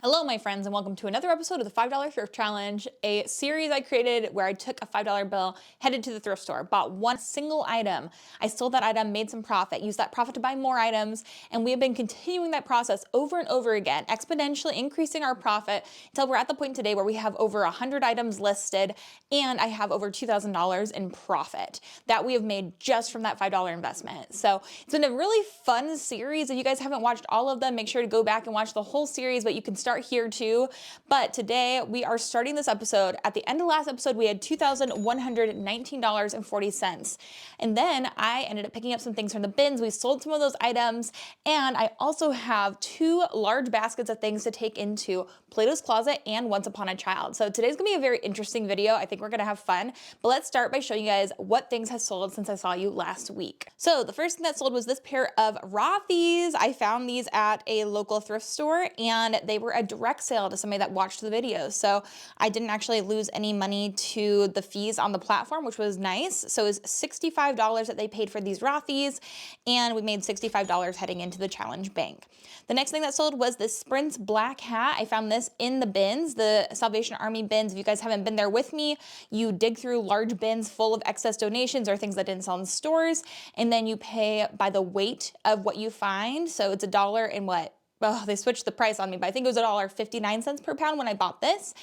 Hello, my friends, and welcome to another episode of the $5 Thrift Challenge, a series I created where I took a $5 bill, headed to the thrift store, bought one single item. I sold that item, made some profit, used that profit to buy more items, and we have been continuing that process over and over again, exponentially increasing our profit until we're at the point today where we have over 100 items listed, and I have over $2,000 in profit that we have made just from that $5 investment. So it's been a really fun series. If you guys haven't watched all of them, make sure to go back and watch the whole series, but you can start here too. But today we are starting this episode. At the end of last episode, we had $2,119.40. And then I ended up picking up some things from the bins. We sold some of those items. And I also have two large baskets of things to take into Plato's Closet and Once Upon a Child. So today's gonna be a very interesting video. I think we're gonna have fun. But let's start by showing you guys what things have sold since I saw you last week. So the first thing that sold was this pair of Rothy's. I found these at a local thrift store and they were a direct sale to somebody that watched the videos. So I didn't actually lose any money to the fees on the platform, which was nice. So it was $65 that they paid for these Rothy's, and we made $65 heading into the challenge bank. The next thing that sold was this Sprint's black hat. I found this in the bins, the Salvation Army bins. If you guys haven't been there with me, you dig through large bins full of excess donations or things that didn't sell in stores, and then you pay by the weight of what you find. So it's $1 and what? Oh, they switched the price on me, but I think it was $1.59 per pound when I bought this.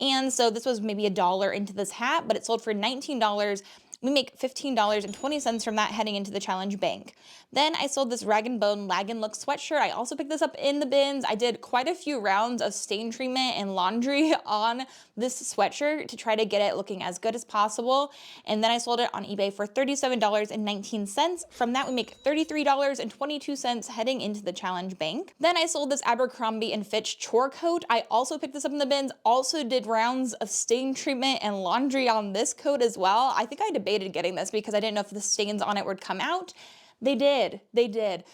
And so this was maybe $1 into this hat, but it sold for $19. We make $15.20 from that heading into the challenge bank. Then I sold this Rag & Bone Lag & Look sweatshirt. I also picked this up in the bins. I did quite a few rounds of stain treatment and laundry on this sweatshirt to try to get it looking as good as possible. And then I sold it on eBay for $37.19. From that, we make $33.22 heading into the challenge bank. Then I sold this Abercrombie & Fitch chore coat. I also picked this up in the bins, also did rounds of stain treatment and laundry on this coat as well. I think I debated getting this because I didn't know if the stains on it would come out. They did.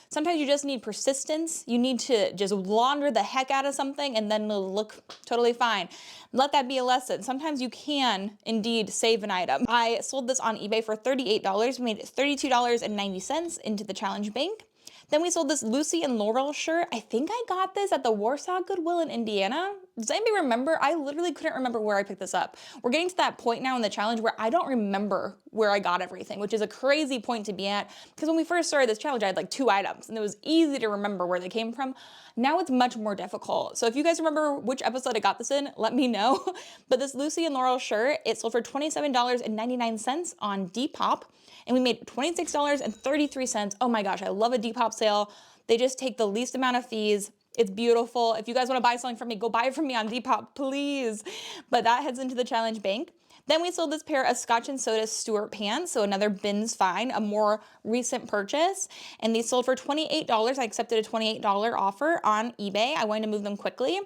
Sometimes you just need persistence. You need to just launder the heck out of something and then it'll look totally fine. Let that be a lesson. Sometimes you can indeed save an item. I sold this on eBay for $38. We made $32.90 into the challenge bank. Then we sold this Lucy and Laurel shirt. I think I got this at the Warsaw Goodwill in Indiana. Does anybody remember? I literally couldn't remember where I picked this up. We're getting to that point now in the challenge where I don't remember where I got everything, which is a crazy point to be at. Because when we first started this challenge, I had like 2 items and it was easy to remember where they came from. Now it's much more difficult. So if you guys remember which episode I got this in, let me know. But this Lucy and Laurel shirt, it sold for $27.99 on Depop. And we made $26.33. Oh my gosh, I love a Depop sale. They just take the least amount of fees. It's beautiful. If you guys want to buy something from me, go buy it from me on Depop, please. But that heads into the challenge bank. Then we sold this pair of Scotch & Soda Stuart pants, so another bins find, a more recent purchase. And these sold for $28. I accepted a $28 offer on eBay. I wanted to move them quickly.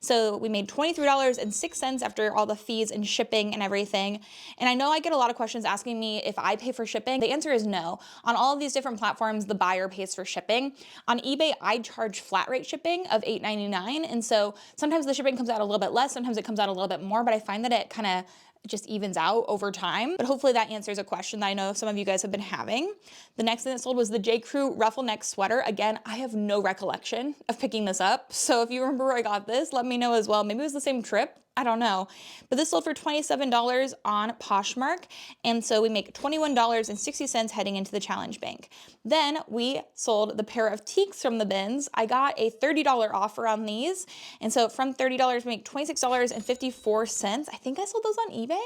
So we made $23.06 after all the fees and shipping and everything. And I know I get a lot of questions asking me if I pay for shipping. The answer is no. On all of these different platforms, the buyer pays for shipping. On eBay, I charge flat rate shipping of $8.99. And so sometimes the shipping comes out a little bit less, sometimes it comes out a little bit more, but I find that it kind of just evens out over time. But hopefully that answers a question that I know some of you guys have been having. The next thing that sold was the J. Crew ruffle neck sweater. Again, I have no recollection of picking this up. So if you remember where I got this, let me know as well. Maybe it was the same trip. I don't know. But this sold for $27 on Poshmark. And so we make $21.60 heading into the challenge bank. Then we sold the pair of Teaks from the bins. I got a $30 offer on these. And so from $30, we make $26.54. I think I sold those on eBay.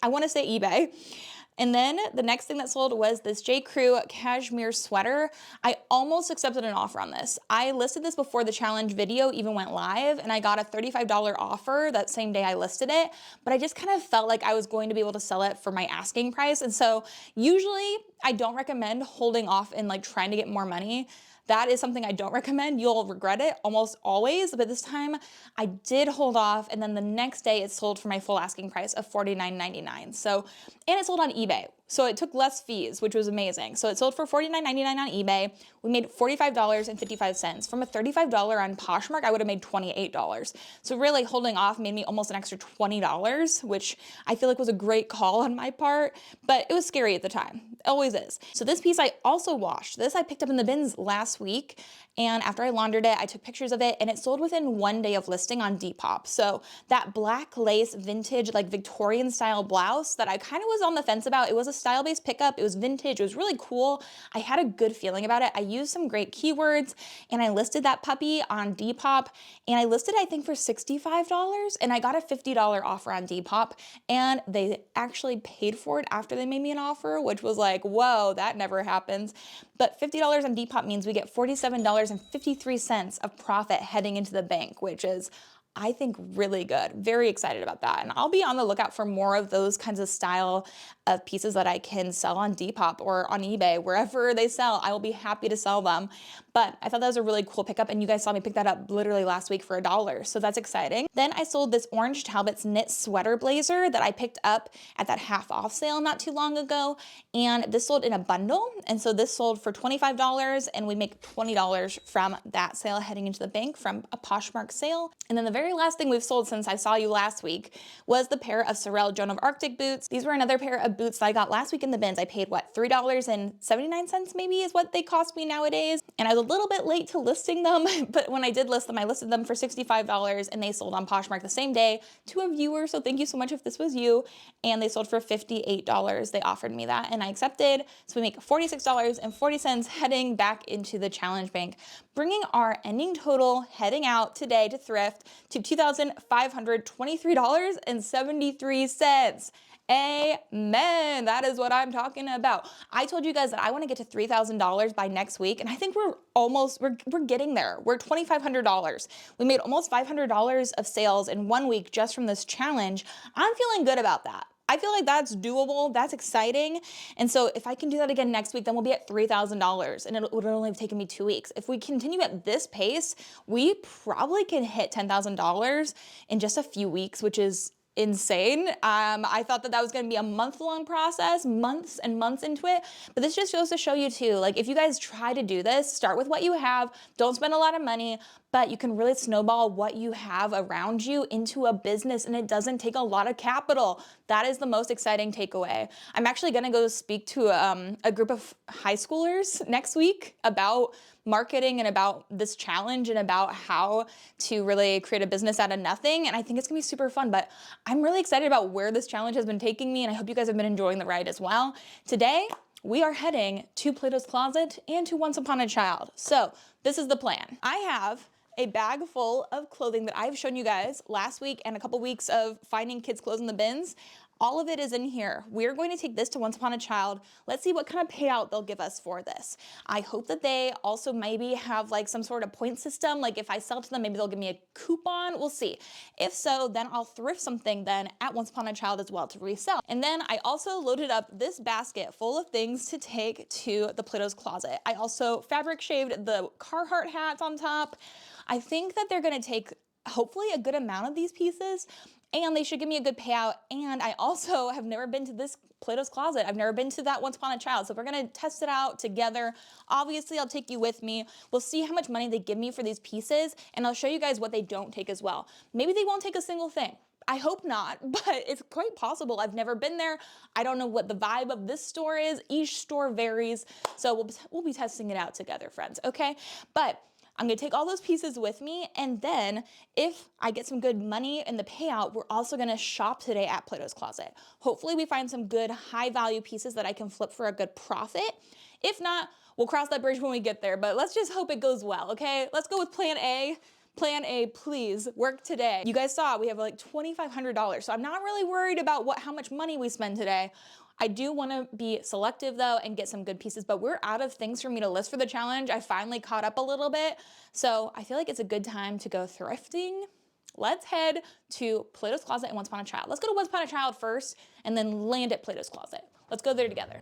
I want to say eBay. And then the next thing that sold was this J. Crew cashmere sweater. I almost accepted an offer on this. I listed this before the challenge video even went live, and I got a $35 offer that same day I listed it, but I just kind of felt like I was going to be able to sell it for my asking price. And so usually I don't recommend holding off and like trying to get more money. That is something I don't recommend. You'll regret it almost always, but this time I did hold off, and then the next day it sold for my full asking price of $49.99. So, and it sold on eBay. So it took less fees, which was amazing. So it sold for $49.99 on eBay. We made $45.55. From a $35 on Poshmark, I would have made $28. So really holding off made me almost an extra $20, which I feel like was a great call on my part, but it was scary at the time. It always is. So this piece I also washed. This I picked up in the bins last week, And after I laundered it, I took pictures of it, and it sold within 1 day of listing on Depop. So that black lace vintage, like Victorian style blouse that I kind of was on the fence about, it was a style-based pickup. It was vintage. It was really cool. I had a good feeling about it. I used some great keywords, and I listed that puppy on Depop, and I listed, I think, for $65, and I got a $50 offer on Depop, and they actually paid for it after they made me an offer, which was like, whoa, that never happens. But $50 on Depop means we get $47.53 of profit heading into the bank, which is, I think, really good. Very excited about that. And I'll be on the lookout for more of those kinds of style of pieces that I can sell on Depop or on eBay, wherever they sell. I will be happy to sell them. But I thought that was a really cool pickup, and you guys saw me pick that up literally last week for $1. So that's exciting. Then I sold this orange Talbot's knit sweater blazer that I picked up at that half off sale not too long ago. And this sold in a bundle. And so this sold for $25, and we make $20 from that sale heading into the bank from a Poshmark sale. And then the very last thing we've sold since I saw you last week was the pair of Sorel Joan of Arctic boots. These were another pair of boots that I got last week in the bins. I paid, what, $3.79 maybe is what they cost me nowadays. And I was a little bit late to listing them, but when I did list them, I listed them for $65, and they sold on Poshmark the same day to a viewer. So thank you so much if this was you. And they sold for $58. They offered me that, and I accepted. So we make $46.40 heading back into the challenge bank, bringing our ending total heading out today to thrift to $2,523.73. Amen. That is what I'm talking about. I told you guys that I want to get to $3,000 by next week, and I think we're getting there. We're $2,500. We made almost $500 of sales in 1 week just from this challenge. I'm feeling good about that. I feel like that's doable. That's exciting. And so if I can do that again next week, then we'll be at $3,000, and it would only have taken me 2 weeks. If we continue at this pace, we probably can hit $10,000 in just a few weeks, which is insane. I thought that was going to be a month-long process, months and months into it, but this just goes to show you too, like, if you guys try to do this, start with what you have, don't spend a lot of money, but you can really snowball what you have around you into a business, and it doesn't take a lot of capital. That is the most exciting takeaway. I'm actually going to go speak to a group of high schoolers next week about marketing and about this challenge and about how to really create a business out of nothing. And I think it's gonna be super fun, but I'm really excited about where this challenge has been taking me, and I hope you guys have been enjoying the ride as well. Today, we are heading to Plato's Closet and to Once Upon a Child. So this is the plan. I have a bag full of clothing that I've shown you guys last week and a couple weeks of finding kids' clothes in the bins. All of it is in here. We're going to take this to Once Upon a Child. Let's see what kind of payout they'll give us for this. I hope that they also maybe have like some sort of point system. Like if I sell to them, maybe they'll give me a coupon. We'll see. If so, then I'll thrift something then at Once Upon a Child as well to resell. And then I also loaded up this basket full of things to take to the Plato's Closet. I also fabric shaved the Carhartt hats on top. I think that they're gonna take hopefully a good amount of these pieces, and they should give me a good payout. And I also have never been to this Plato's Closet. I've never been to that Once Upon a Child. So we're gonna test it out together. Obviously, I'll take you with me. We'll see how much money they give me for these pieces, and I'll show you guys what they don't take as well. Maybe they won't take a single thing. I hope not, but it's quite possible. I've never been there. I don't know what the vibe of this store is. Each store varies. So we'll be testing it out together, friends, okay? But I'm gonna take all those pieces with me, and then if I get some good money in the payout, we're also gonna shop today at Plato's Closet. Hopefully we find some good high value pieces that I can flip for a good profit. If not, we'll cross that bridge when we get there, but let's just hope it goes well, okay? Let's go with plan A. Plan A, please work today. You guys saw we have like $2,500, so I'm not really worried about how much money we spend today. I do want to be selective though and get some good pieces, but we're out of things for me to list for the challenge. I finally caught up a little bit, so I feel like it's a good time to go thrifting. Let's head to Plato's Closet and Once Upon a Child. Let's go to Once Upon a Child first and then land at Plato's Closet. Let's go there together.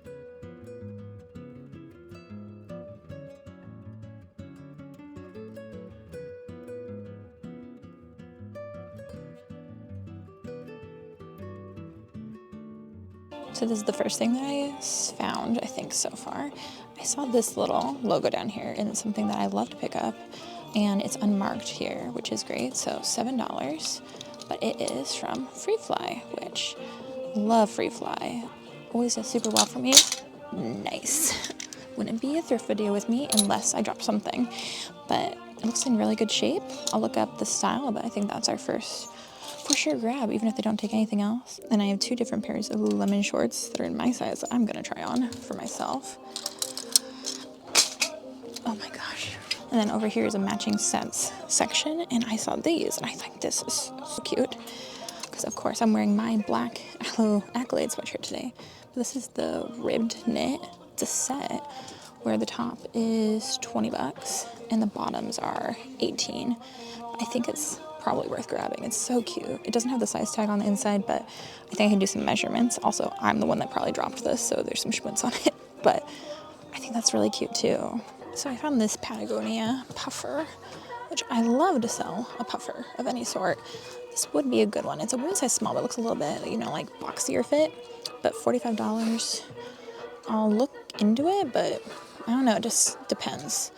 So this is the first thing that I found, I think, so far. I saw this little logo down here, and it's something that I love to pick up, and it's unmarked here, which is great, so $7, but it is from Free Fly, which, love Free Fly. Always does super well for me. Nice. wouldn't be a thrift video with me unless I dropped something. But it looks in really good shape. I'll look up the style, but I think that's our first for sure grab, even if they don't take anything else. And I have 2 different pairs of Lululemon shorts that are in my size that I'm gonna try on for myself. Oh my gosh. And then over here is a matching sets section, and I saw these, and I think this is so cute. Because of course I'm wearing my black Accolade sweatshirt today. But this is the ribbed knit. It's a set where the top is 20 bucks and the bottoms are 18. I think it's probably worth grabbing. It's so cute. It doesn't have the size tag on the inside, but I think I can do some measurements. Also, I'm the one that probably dropped this, so there's some schmutz on it, but I think that's really cute too. So I found this Patagonia puffer, which I love to sell a puffer of any sort. This would be a good one. It's a women's size small, but it looks a little bit, you know, like boxier fit, but $45. I'll look into it, but I don't know, it just depends.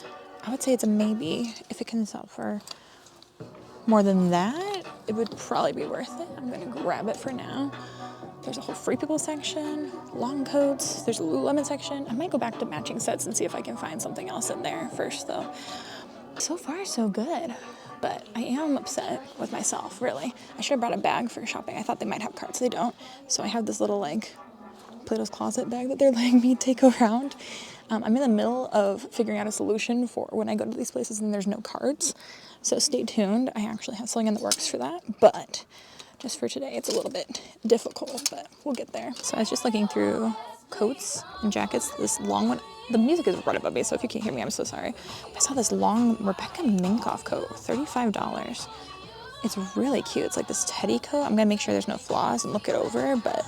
I would say it's a maybe. If it can sell for more than that, it would probably be worth it. I'm gonna grab it for now. There's a whole Free People section, long coats, there's a Lululemon section. I might go back to matching sets and see if I can find something else in there first though. So far, so good, but I am upset with myself, really. I should have brought a bag for shopping. I thought they might have carts, they don't. So I have this little like Plato's Closet bag that they're letting me take around. I'm in the middle of figuring out a solution for when I go to these places and there's no carts. So stay tuned. I actually have something in the works for that, but just for today, it's a little bit difficult, but we'll get there. So I was just looking through coats and jackets, this long one. The music is right above me, so if you can't hear me, I'm so sorry. I saw this long Rebekah Minkoff coat, $35. It's really cute. It's like this teddy coat. I'm gonna make sure there's no flaws and look it over, but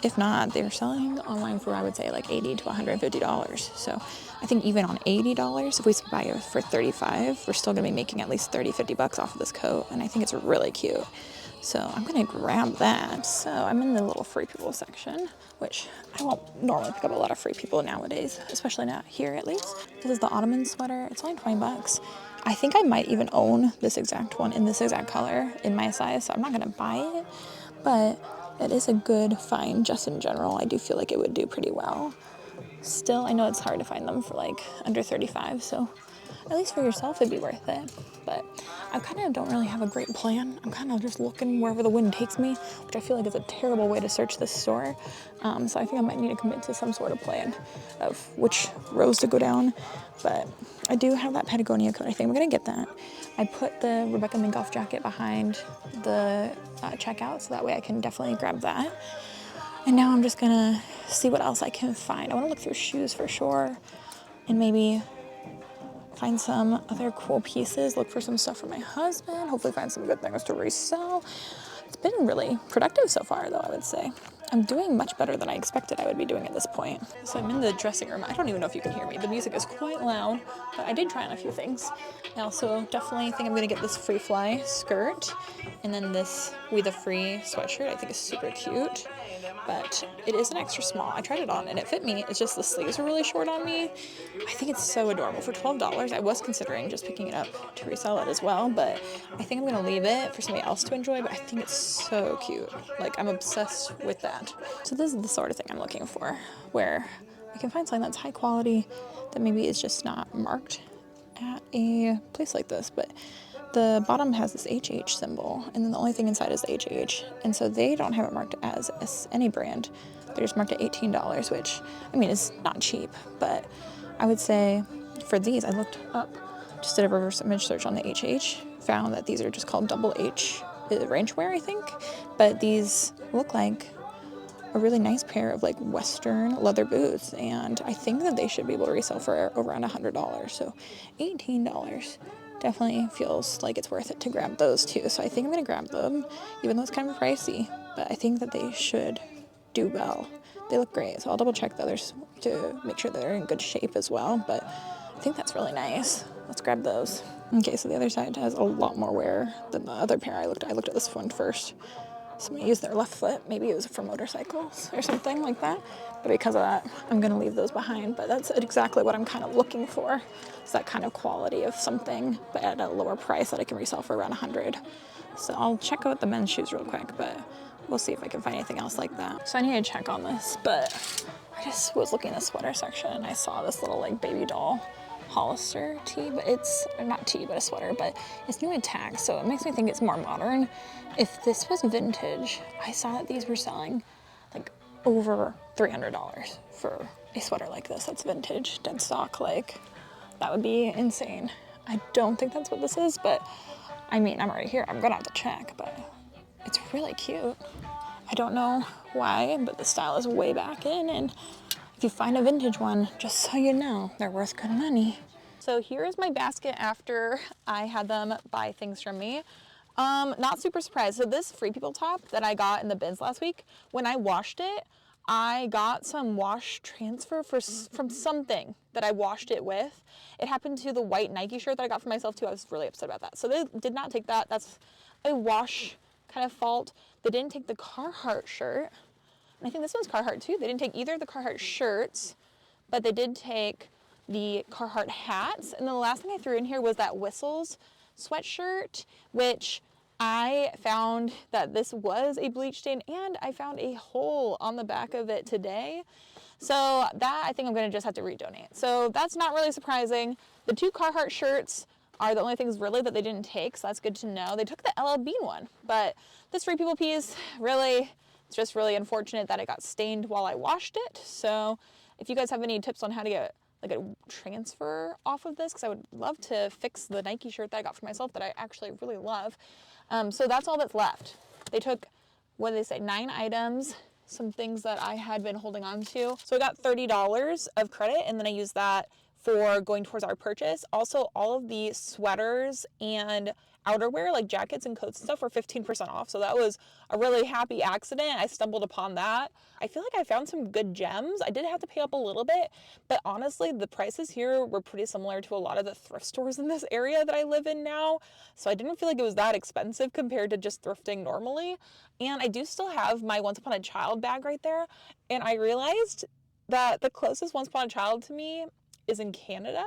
if not, they're selling online for, I would say, like $80 to $150. So I think even on $80, if we buy it for $35, we're still gonna be making at least 30, 50 bucks off of this coat, and I think it's really cute. So I'm gonna grab that. So I'm in the little Free People section, which I won't normally pick up a lot of Free People nowadays, especially not here at least. This is the Ottoman sweater. It's only 20 bucks. I think I might even own this exact one in this exact color in my size, so I'm not gonna buy it, but it is a good find just in general. I do feel like it would do pretty well. Still, I know it's hard to find them for like under 35, so at least for yourself it'd be worth it. But I kind of don't really have a great plan. I'm kind of just looking wherever the wind takes me, which I feel like is a terrible way to search this store. So I think I might need to commit to some sort of plan of which rows to go down. But I do have that Patagonia coat. I think I'm gonna get that. I put the Rebekah Minkoff jacket behind the checkout, so that way I can definitely grab that. And now I'm just gonna see what else I can find. I wanna look through shoes for sure, and maybe find some other cool pieces, look for some stuff for my husband, hopefully find some good things to resell. It's been really productive so far though, I would say. I'm doing much better than I expected I would be doing at this point. So I'm in the dressing room. I don't even know if you can hear me. The music is quite loud, but I did try on a few things. I also definitely think I'm gonna get this Free Fly skirt, and then this We the Free sweatshirt I think is super cute, but it is an extra small. I tried it on and it fit me. It's just the sleeves are really short on me. I think it's so adorable. For $12, I was considering just picking it up to resell it as well, but I think I'm gonna leave it for somebody else to enjoy, but I think it's so cute. Like, I'm obsessed with that. So this is the sort of thing I'm looking for, where I can find something that's high quality that maybe is just not marked at a place like this, but the bottom has this HH symbol, and then the only thing inside is the HH, and so they don't have it marked as any brand. They're just marked at $18, which, I mean, is not cheap, but I would say for these, I looked up, just did a reverse image search on the HH, found that these are just called double H rangewear, I think, but these look like a really nice pair of like Western leather boots, and I think that they should be able to resell for around $100, so $18 definitely feels like it's worth it to grab those too. So I think I'm gonna grab them, even though it's kind of pricey, but I think that they should do well. They look great, so I'll double check the others to make sure they're in good shape as well, but I think that's really nice. Let's grab those. Okay, so the other side has a lot more wear than the other pair I looked at this one first. Somebody used their left foot, maybe it was for motorcycles or something like that, but because of that, I'm gonna leave those behind. But that's exactly what I'm kind of looking for. It's that kind of quality of something, but at a lower price that I can resell for around $100. So I'll check out the men's shoes real quick, but We'll see if I can find anything else like that. So I need to check on this, but I just was looking in the sweater section and I saw this little like baby doll Hollister tee, but it's not tee, but a sweater, but it's new in tags, so it makes me think it's more modern. If this was vintage, I saw that these were selling like over $300 for a sweater like this that's vintage, dead stock. Like, that would be insane. I don't think that's what this is, but I mean, I'm right here. I'm gonna have to check, but it's really cute. I don't know why, but the style is way back in, and if you find a vintage one, just so you know, they're worth good money. So here is my basket after I had them buy things from me. Not super surprised. So this Free People top that I got in the bins last week, when I washed it, I got some wash transfer from something that I washed it with. It happened to the white Nike shirt that I got for myself too. I was really upset about that. So they did not take that. That's a wash kind of fault. They didn't take the Carhartt shirt. And I think this one's Carhartt too. They didn't take either of the Carhartt shirts, but they did take the Carhartt hats. And then the last thing I threw in here was that Whistles sweatshirt, which I found that this was a bleach stain, and I found a hole on the back of it today. So that I think I'm gonna just have to redonate. So that's not really surprising. The two Carhartt shirts are the only things really that they didn't take, so that's good to know. They took the LL Bean one, but this Free People piece, really, it's just really unfortunate that it got stained while I washed it. So if you guys have any tips on how to get like a transfer off of this, because I would love to fix the Nike shirt that I got for myself that I actually really love. So that's all that's left. They took, what did they say, 9 items, some things that I had been holding on to. So I got $30 of credit, and then I used that for going towards our purchase. Also, all of the sweaters and outerwear, like jackets and coats and stuff, were 15% off. So that was a really happy accident. I stumbled upon that. I feel like I found some good gems. I did have to pay up a little bit, but honestly, the prices here were pretty similar to a lot of the thrift stores in this area that I live in now. So I didn't feel like it was that expensive compared to just thrifting normally. And I do still have my Once Upon a Child bag right there. And I realized that the closest Once Upon a Child to me is in Canada.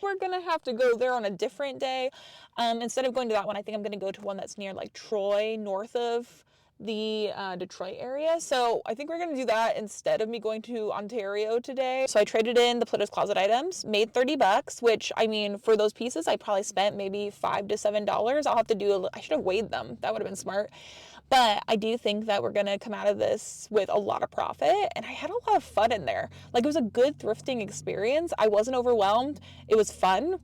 We're gonna have to go there on a different day. Instead of going to that one, I think I'm gonna go to one that's near like Troy, north of the Detroit area. So I think we're gonna do that instead of me going to Ontario today. So I traded in the Plato's Closet items, made 30 bucks, which I mean, for those pieces, I probably spent maybe $5 to $7. I'll have to do, I should have weighed them. That would have been smart. But I do think that we're gonna come out of this with a lot of profit, and I had a lot of fun in there. Like, it was a good thrifting experience. I wasn't overwhelmed. It was fun.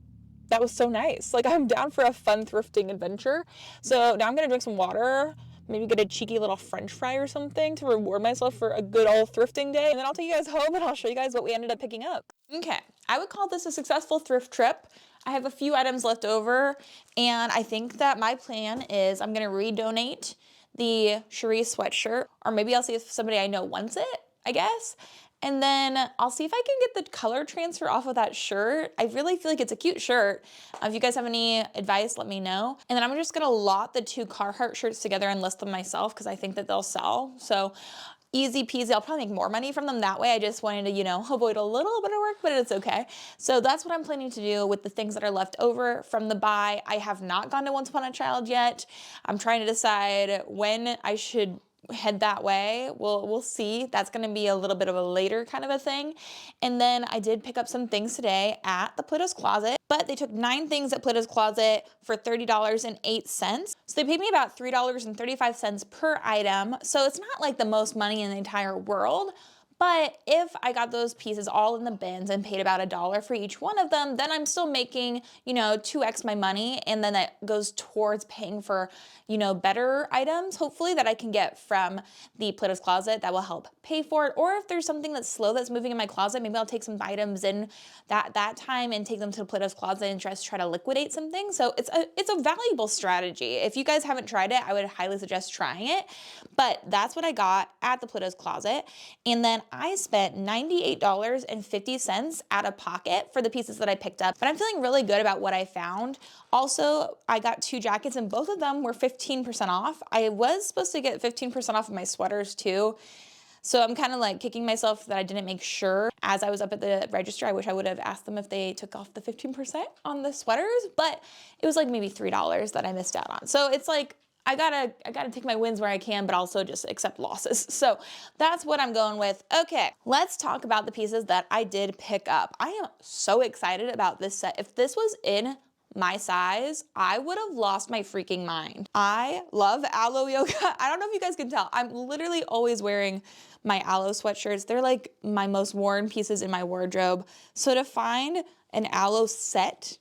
That was so nice. Like, I'm down for a fun thrifting adventure. So now I'm gonna drink some water, maybe get a cheeky little French fry or something to reward myself for a good old thrifting day. And then I'll take you guys home and I'll show you guys what we ended up picking up. Okay, I would call this a successful thrift trip. I have a few items left over, and I think that my plan is I'm gonna redonate the Cherie sweatshirt, or maybe I'll see if somebody I know wants it, I guess. And then I'll see if I can get the color transfer off of that shirt. I really feel like it's a cute shirt. If you guys have any advice, let me know. And then I'm just gonna lot the 2 Carhartt shirts together and list them myself because I think that they'll sell. So easy peasy. I'll probably make more money from them that way. I just wanted to, you know, avoid a little bit of work, but it's okay. So that's what I'm planning to do with the things that are left over from the buy. I have not gone to Once Upon a Child yet. I'm trying to decide when I should head that way. We'll see. That's going to be a little bit of a later kind of a thing. And then I did pick up some things today at the Plato's Closet, but they took 9 things at Plato's Closet for $30.08. So they paid me about $3.35 per item. So it's not like the most money in the entire world. But if I got those pieces all in the bins and paid about $1 for each one of them, then I'm still making, you know, 2x my money, and then that goes towards paying for, you know, better items, hopefully, that I can get from the Plato's Closet that will help pay for it. Or if there's something that's slow that's moving in my closet, maybe I'll take some items in that time and take them to the Plato's Closet and just try to liquidate some things. So it's a valuable strategy. If you guys haven't tried it, I would highly suggest trying it. But that's what I got at the Plato's Closet. And then I spent $98.50 out of pocket for the pieces that I picked up, but I'm feeling really good about what I found. Also, I got 2 jackets and both of them were 15% off. I was supposed to get 15% off of my sweaters too. So I'm kind of like kicking myself that I didn't make sure as I was up at the register. I wish I would have asked them if they took off the 15% on the sweaters, but it was like maybe $3 that I missed out on. So it's like, I gotta take my wins where I can, but also just accept losses. So that's what I'm going with. Okay, let's talk about the pieces that I did pick up. I am so excited about this set. If this was in my size, I would have lost my freaking mind. I love Aloe yoga. I don't know if you guys can tell. I'm literally always wearing my Aloe sweatshirts. They're like my most worn pieces in my wardrobe. So to find an Aloe set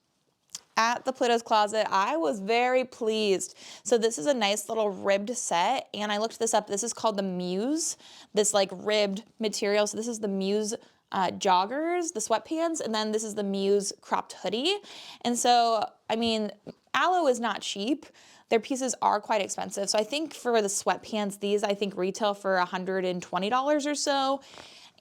at the Plato's Closet, I was very pleased. So this is a nice little ribbed set, and I looked this up. This is called the Muse, this like ribbed material. So this is the Muse joggers, the sweatpants, and then this is the Muse cropped hoodie. And so, I mean, Aloe is not cheap. Their pieces are quite expensive. So I think for the sweatpants, these I think retail for $120 or so.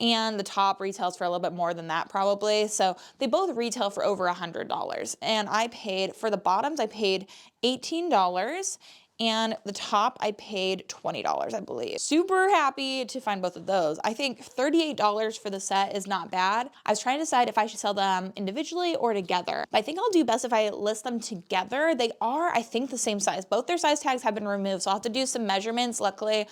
And the top retails for a little bit more than that probably. So they both retail for over $100. And I paid, for the bottoms, I paid $18. And the top, I paid $20, I believe. Super happy to find both of those. I think $38 for the set is not bad. I was trying to decide if I should sell them individually or together. But I think I'll do best if I list them together. They are, I think, the same size. Both their size tags have been removed, so I'll have to do some measurements. Luckily,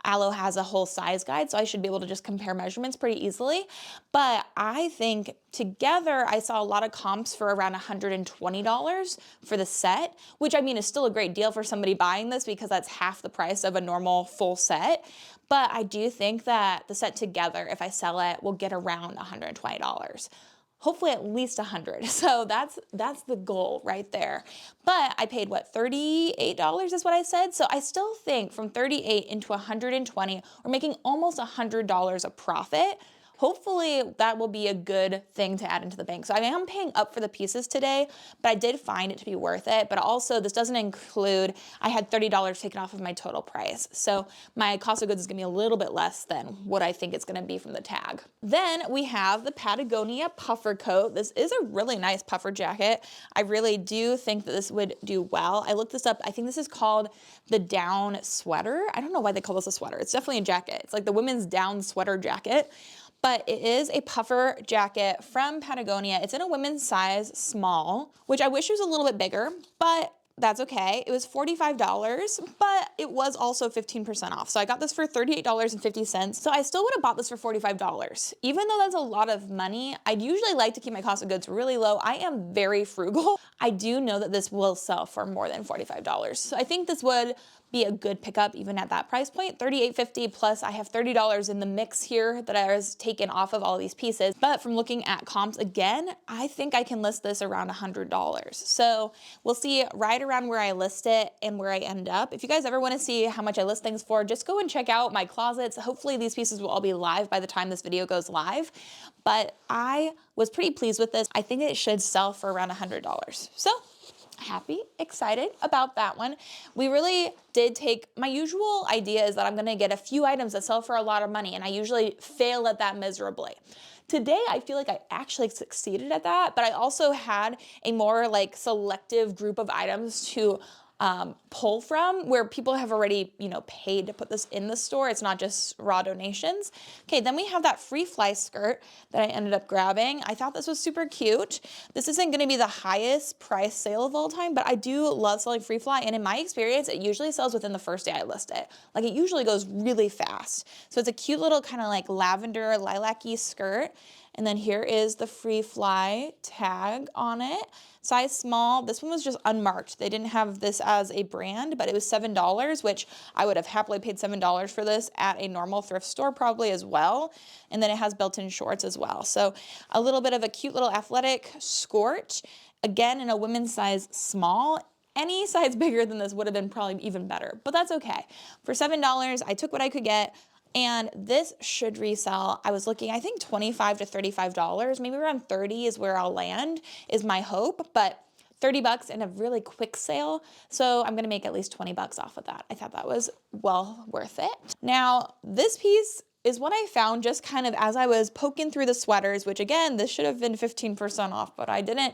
Aloe has a whole size guide, so I should be able to just compare measurements pretty easily. But I think together, I saw a lot of comps for around $120 for the set, which I mean is still a great deal for somebody buying this because that's half the price of a normal full set. But I do think that the set together, if I sell it, will get around $120. Hopefully at least 100. So that's the goal right there. But I paid what, $38 is what I said. So I still think from 38 into 120, we're making almost $100 of profit. Hopefully that will be a good thing to add into the bank. So I am paying up for the pieces today, but I did find it to be worth it. But also this doesn't include, I had $30 taken off of my total price. So my cost of goods is gonna be a little bit less than what I think it's gonna be from the tag. Then we have the Patagonia puffer coat. This is a really nice puffer jacket. I really do think that this would do well. I looked this up. I think this is called the down sweater. I don't know why they call this a sweater. It's definitely a jacket. It's like the women's down sweater jacket. But it is a puffer jacket from Patagonia. It's in a women's size small, which I wish it was a little bit bigger, but that's okay. It was $45, but it was also 15% off. So I got this for $38.50. So I still would have bought this for $45. Even though that's a lot of money, I'd usually like to keep my cost of goods really low. I am very frugal. I do know that this will sell for more than $45. So I think this would be a good pickup even at that price point, $38.50 plus I have $30 in the mix here that I was taken off of all these pieces. But from looking at comps again, I think I can list this around $100. So we'll see right around where I list it and where I end up. If you guys ever want to see how much I list things for, just go and check out my closets. Hopefully these pieces will all be live by the time this video goes live. But I was pretty pleased with this. I think it should sell for around $100. So happy, excited about that one. We really did take, my usual idea is that I'm gonna get a few items that sell for a lot of money, and I usually fail at that miserably. Today, I feel like I actually succeeded at that, but I also had a more like selective group of items to pull from where people have already, paid to put this in the store. It's not just raw donations. Okay, then we have that free fly skirt that I ended up grabbing. I thought this was super cute. This isn't gonna be the highest price sale of all time, but I do love selling free fly, and in my experience, it usually sells within the first day I list it. Like it usually goes really fast. So it's a cute little kind of like lavender lilac-y skirt. And then here is the free fly tag on it. Size small. This one was just unmarked. They didn't have this as a brand, but it was $7, which I would have happily paid $7 for this at a normal thrift store probably as well. And then it has built-in shorts as well. So a little bit of a cute little athletic skirt. Again, in a women's size small. Any size bigger than this would have been probably even better, but that's okay. For $7, I took what I could get. And this should resell, I was looking, I think $25 to $35, maybe around 30 is where I'll land, is my hope, but $30 in a really quick sale. So I'm gonna make at least 20 bucks off of that. I thought that was well worth it. Now, this piece is what I found just kind of as I was poking through the sweaters, which again, this should have been 15% off, but I didn't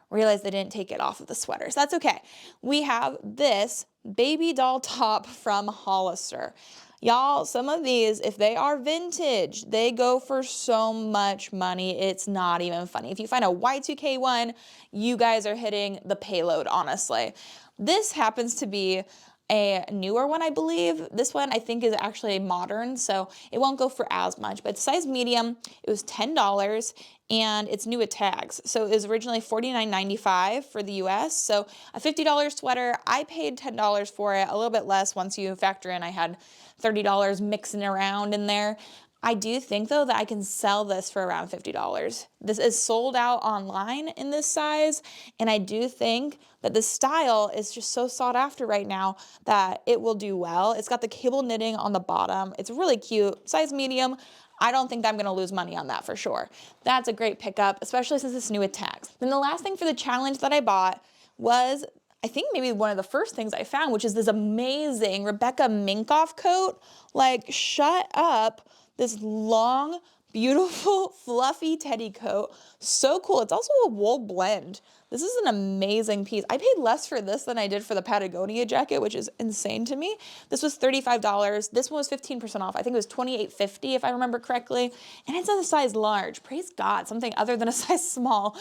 realize they didn't take it off of the sweaters. That's okay. We have this baby doll top from Hollister. Y'all, some of these, if they are vintage, they go for so much money, it's not even funny. If you find a Y2K one, you guys are hitting the payload, honestly. This happens to be a newer one, I believe. This one I think is actually modern, so it won't go for as much, but size medium, it was $10 and it's new with tags. So it was originally $49.95 for the US. So a $50 sweater, I paid $10 for it, a little bit less once you factor in I had $30 mixing around in there. I do think though that I can sell this for around $50. This is sold out online in this size, and I do think that this style is just so sought after right now that it will do well. It's got the cable knitting on the bottom. It's really cute, size medium. I don't think that I'm gonna lose money on that for sure. That's a great pickup, especially since it's new with tags. Then the last thing for the challenge that I bought was, I think maybe one of the first things I found, which is this amazing Rebekah mink-off coat. Like, shut up. This long, beautiful, fluffy teddy coat. So cool. It's also a wool blend. This is an amazing piece. I paid less for this than I did for the Patagonia jacket, which is insane to me. This was $35. This one was 15% off. I think it was $28.50 if I remember correctly. And it's in a size large. Praise God, something other than a size small.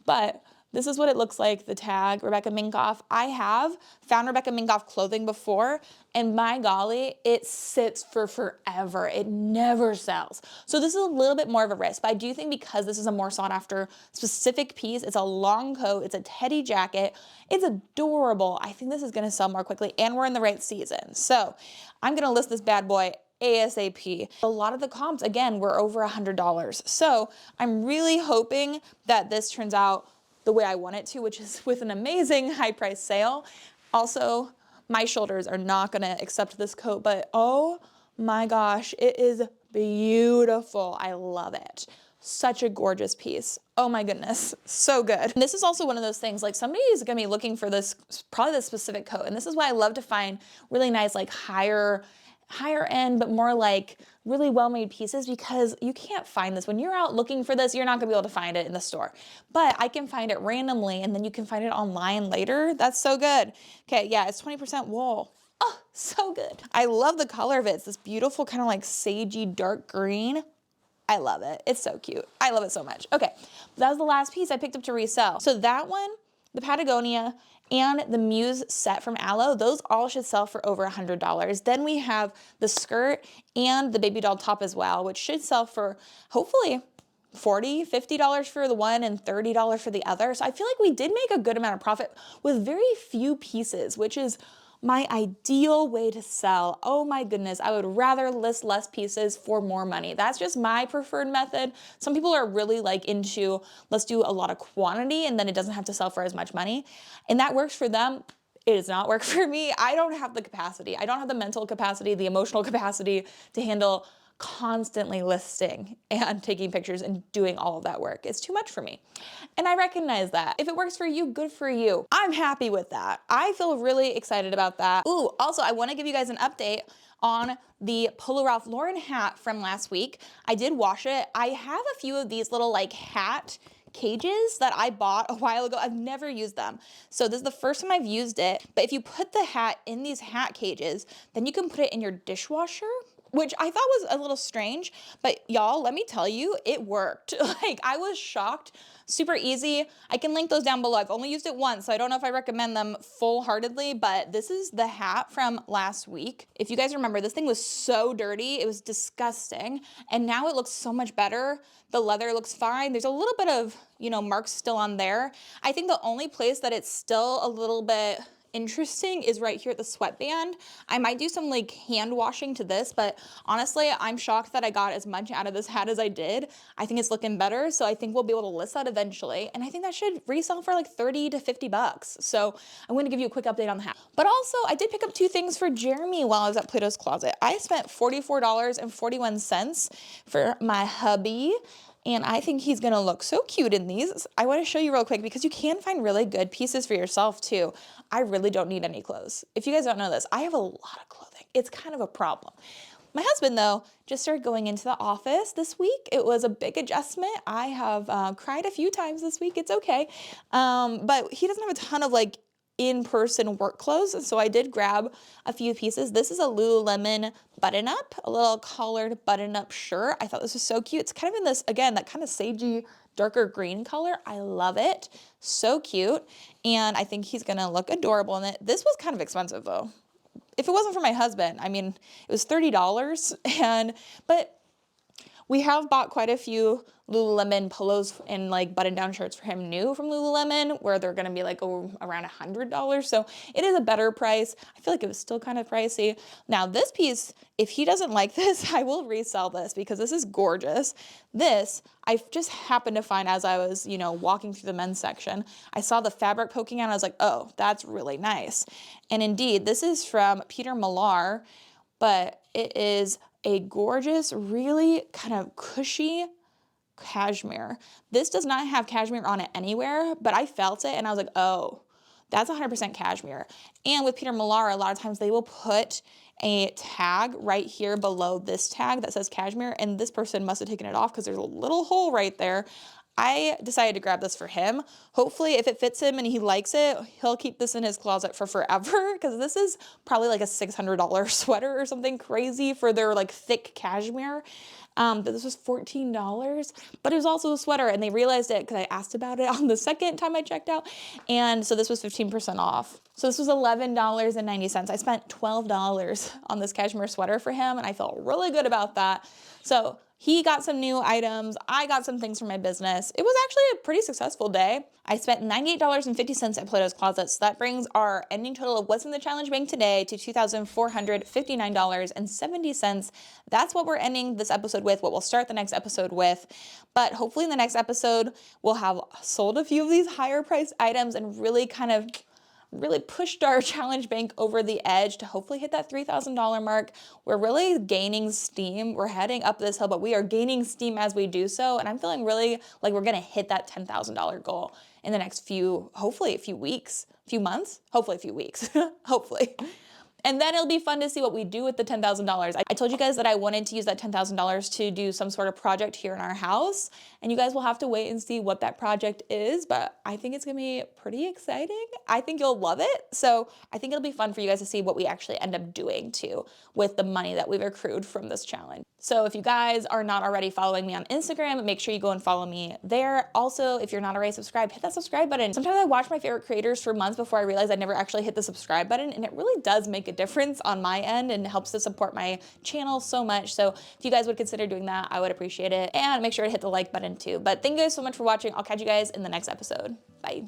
But this is what it looks like, the tag, Rebekah Minkoff. I have found Rebekah Minkoff clothing before, and my golly, it sits for forever. It never sells. So this is a little bit more of a risk, but I do think because this is a more sought after specific piece, it's a long coat, it's a teddy jacket, it's adorable. I think this is gonna sell more quickly, and we're in the right season. So I'm gonna list this bad boy ASAP. A lot of the comps, again, were over $100. So I'm really hoping that this turns out the way I want it to, which is with an amazing high price sale. Also, my shoulders are not gonna accept this coat, but oh my gosh, it is beautiful. I love it. Such a gorgeous piece. Oh my goodness, so good. And this is also one of those things, like somebody is gonna be looking for this, probably this specific coat. And this is why I love to find really nice, like higher end, but more like really well-made pieces, because you can't find this. When you're out looking for this, you're not gonna be able to find it in the store. But I can find it randomly, and then you can find it online later. That's so good. Okay, yeah, it's 20% wool. Oh, so good. I love the color of it. It's this beautiful kind of like sagey dark green. I love it. It's so cute. I love it so much. Okay, that was the last piece I picked up to resell. So that one, the Patagonia, and the Muse set from Aloe, those all should sell for over $100. Then we have the skirt and the baby doll top as well, which should sell for hopefully $40, $50 for the one and $30 for the other. So I feel like we did make a good amount of profit with very few pieces, which is my ideal way to sell. Oh my goodness, I would rather list less pieces for more money. That's just my preferred method. Some people are really like into, let's do a lot of quantity and then it doesn't have to sell for as much money. And that works for them. It does not work for me. I don't have the capacity. I don't have the mental capacity, the emotional capacity to handle constantly listing and taking pictures and doing all of that work. It's too much for me. And I recognize that. If it works for you, good for you. I'm happy with that. I feel really excited about that. Ooh, also I want to give you guys an update on the Polo Ralph Lauren hat from last week. I did wash it. I have a few of these little like hat cages that I bought a while ago. I've never used them. So this is the first time I've used it. But if you put the hat in these hat cages, then you can put it in your dishwasher, which I thought was a little strange, but y'all, let me tell you, it worked. Like, I was shocked. Super easy. I can link those down below. I've only used it once, so I don't know if I recommend them full-heartedly, but this is the hat from last week. If you guys remember, this thing was so dirty. It was disgusting, and now it looks so much better. The leather looks fine. There's a little bit of, you know, marks still on there. I think the only place that it's still a little bit interesting is right here at the sweatband. I might do some like hand washing to this, but honestly, I'm shocked that I got as much out of this hat as I did. I think it's looking better, so I think we'll be able to list that eventually, and I think that should resell for like 30 to 50 bucks. So I'm going to give you a quick update on the hat. But also, I did pick up two things for Jeremy while I was at Plato's Closet. I spent $44.41 for my hubby, and I think he's gonna look so cute in these. I wanna show you real quick because you can find really good pieces for yourself too. I really don't need any clothes. If you guys don't know this, I have a lot of clothing. It's kind of a problem. My husband though, just started going into the office this week. It was a big adjustment. I have cried a few times this week, it's okay. But he doesn't have a ton of like in-person work clothes, so I did grab a few pieces. This is a Lululemon button-up, a little collared button-up shirt. I thought this was so cute. It's kind of in this, again, that kind of sagey, darker green color. I love it. So cute. And I think he's gonna look adorable in it. This was kind of expensive though. if it wasn't for my husband, I mean, it was $30 but we have bought quite a few Lululemon polos and like button-down shirts for him new from Lululemon, where they're gonna be like around $100. So it is a better price. I feel like it was still kind of pricey. Now this piece, if he doesn't like this, I will resell this because this is gorgeous. This, I just happened to find as I was, you know, walking through the men's section. I saw the fabric poking out and I was like, oh, that's really nice. And indeed, this is from Peter Millar, but it is a gorgeous, really kind of cushy cashmere. This does not have cashmere on it anywhere, but I felt it and I was like, oh, that's 100% cashmere. And with Peter Millar, a lot of times they will put a tag right here below this tag that says cashmere, and this person must have taken it off because there's a little hole right there. I decided to grab this for him. Hopefully if it fits him and he likes it, he'll keep this in his closet for forever, because this is probably like a $600 sweater or something crazy for their like thick cashmere. But this was $14, but it was also a sweater, and they realized it because I asked about it on the second time I checked out. And so this was 15% off. So this was $11.90. I spent $12 on this cashmere sweater for him, and I felt really good about that. So he got some new items. I got some things for my business. It was actually a pretty successful day. I spent $98.50 at Plato's Closet. So that brings our ending total of what's in the challenge bank today to $2,459.70. That's what we're ending this episode with, what we'll start the next episode with. But hopefully in the next episode, we'll have sold a few of these higher priced items and really kind of pushed our challenge bank over the edge to hopefully hit that $3,000 mark. We're really gaining steam. We're heading up this hill, but we are gaining steam as we do so. And I'm feeling really like we're gonna hit that $10,000 goal in the next hopefully a few weeks, few months, hopefully a few weeks, hopefully. And then it'll be fun to see what we do with the $10,000. I told you guys that I wanted to use that $10,000 to do some sort of project here in our house. And you guys will have to wait and see what that project is, but I think it's gonna be pretty exciting. I think you'll love it. So I think it'll be fun for you guys to see what we actually end up doing too with the money that we've accrued from this challenge. So if you guys are not already following me on Instagram, make sure you go and follow me there. Also, if you're not already subscribed, hit that subscribe button. Sometimes I watch my favorite creators for months before I realize I never actually hit the subscribe button, and it really does make a difference on my end and helps to support my channel so much. So if you guys would consider doing that, I would appreciate it. And make sure to hit the like button too. But thank you guys so much for watching. I'll catch you guys in the next episode. Bye.